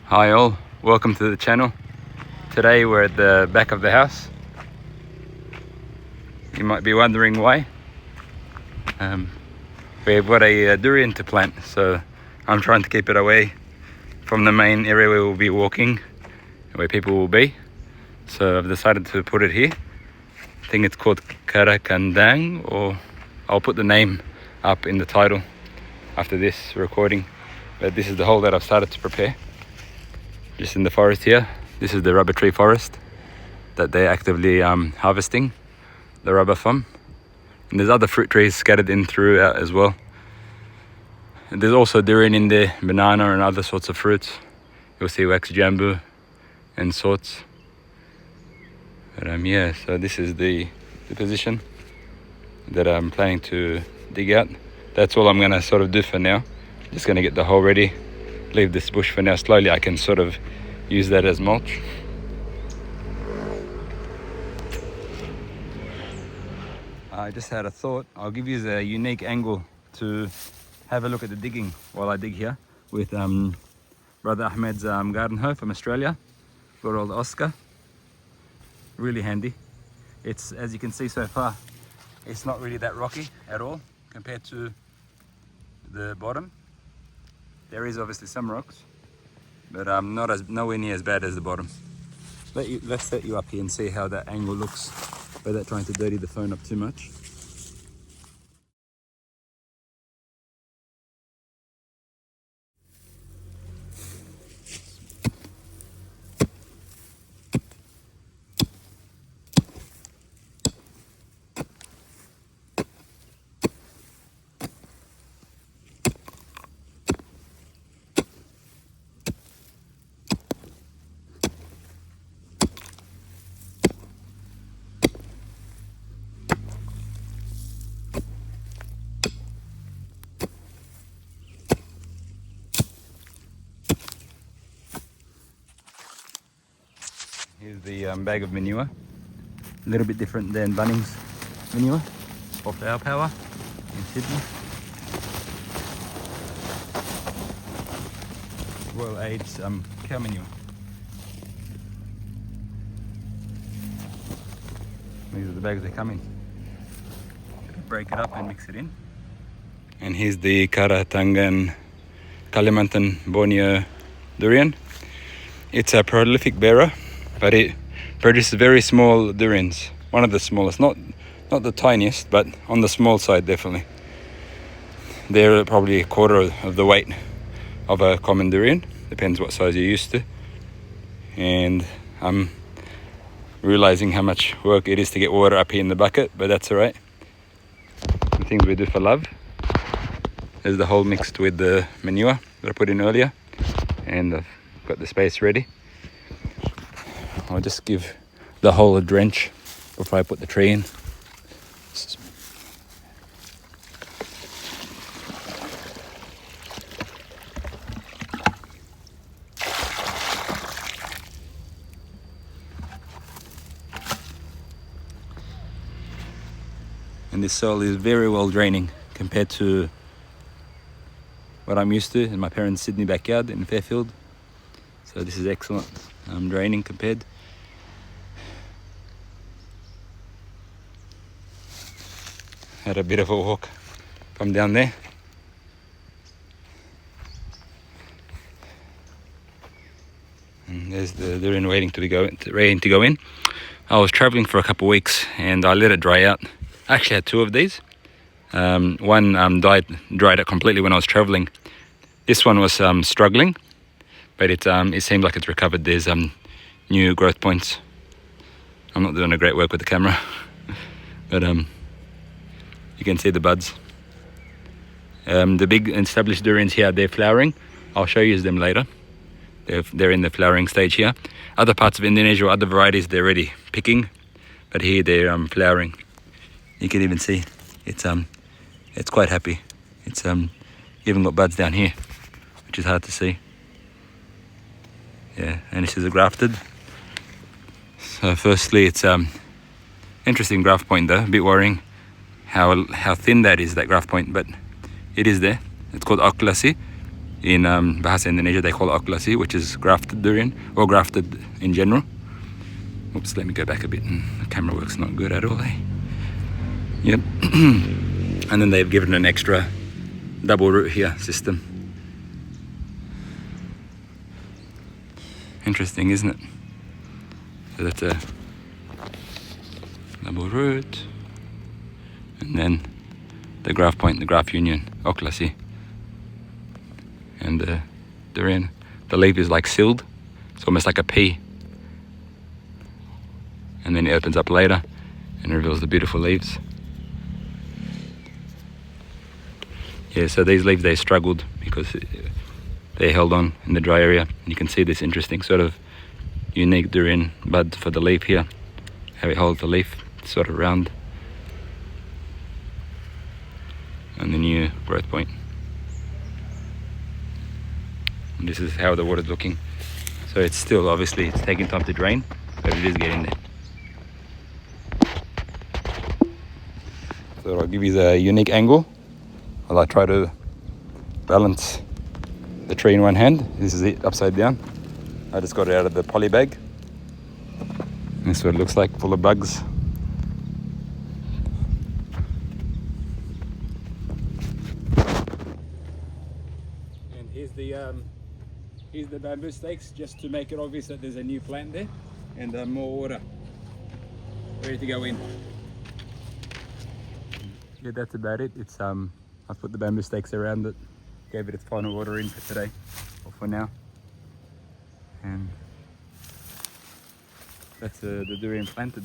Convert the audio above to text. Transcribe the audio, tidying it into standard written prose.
Hi all, welcome to the channel. Today we're at the back of the house. You might be wondering why. We've got a durian to plant, so I'm trying to keep it away from the main area where we'll be walking, where people will be. So I've decided to put it here. I think it's called Kerantungan, or I'll put the name up in the title after this recording. But this is the hole that I've started to prepare. Just in the forest here. This is the rubber tree forest that they're actively harvesting the rubber from. And there's other fruit trees scattered in throughout as well. And there's also durian in there, banana and other sorts of fruits. You'll see wax jambu and sorts. But yeah, so this is the position that I'm planning to dig out. That's all I'm gonna sort of do for now. Just gonna get the hole ready. Leave this bush for now. Slowly I can sort of use that as mulch. I just had a thought. I'll give you a unique angle to have a look at the digging while I dig here with Brother Ahmed's garden hoe from Australia. Good old Oscar. Really handy. It's, as you can see so far, it's not really that rocky at all compared to the bottom. There is obviously some rocks, but nowhere near as bad as the bottom. Let's set you up here and see how that angle looks without trying to dirty the phone up too much. Here's the bag of manure. A little bit different than Bunnings manure off our power in Sydney. Well aged cow manure. These are the bags they come in. Break it up and mix it in. And here's the Kerantungan Kalimantan Borneo Durian. It's a prolific bearer, but it produces very small durians. One of the smallest, not the tiniest, but on the small side definitely. They're probably a quarter of the weight of a common durian. Depends what size you're used to. And I'm realizing how much work it is to get water up here in the bucket, but that's alright. The things we do for love. There's the hole mixed with the manure that I put in earlier, and I've got the space ready. I'll just give the hole a drench before I put the tree in. And this soil is very well draining compared to what I'm used to in my parents' Sydney backyard in Fairfield. So this is excellent draining compared. Had a bit of a walk from down there. And there's the durian waiting to go in. I was traveling for a couple of weeks and I let it dry out. I actually had two of these. One dried out completely when I was traveling. This one was struggling, but it seemed like it's recovered. There's new growth points. I'm not doing a great work with the camera, but you can see the buds. The big established durians here, they're flowering. I'll show you them later. They're in the flowering stage here. Other parts of Indonesia, other varieties, they're already picking, but here they're flowering. You can even see it's quite happy. It's even got buds down here, which is hard to see. Yeah, and this is a grafted. So firstly, it's interesting graft point though. A bit worrying how thin that is, that graft point, but it is there. It's called Asli. In Bahasa Indonesia they call it Asli, which is grafted durian, or grafted in general. Oops, let me go back a bit. The camera work's not good at all, eh? Yep. And then they've given an extra double root here system. Interesting, isn't it? So that's a double root, and then the graft point, the graft union, Oxleyanus, and the durian. The leaf is like sealed, it's almost like a pea, and then it opens up later and reveals the beautiful leaves. Yeah, so these leaves, they struggled because they held on in the dry area. And you can see this interesting sort of unique durian bud for the leaf here, how it holds the leaf sort of round, and the new growth point. And this is how the water's looking. So it's still, obviously it's taking time to drain, but it is getting there. So I'll give you the unique angle while I try to balance the tree in one hand. This is it upside down. I just got it out of the poly bag. This is what it looks like, full of bugs. And here's the bamboo stakes, just to make it obvious that there's a new plant there, and more water ready to go in. Yeah, that's about it. It's I've put the bamboo stakes around it, gave it its final water in for today, or for now. And that's the durian planted.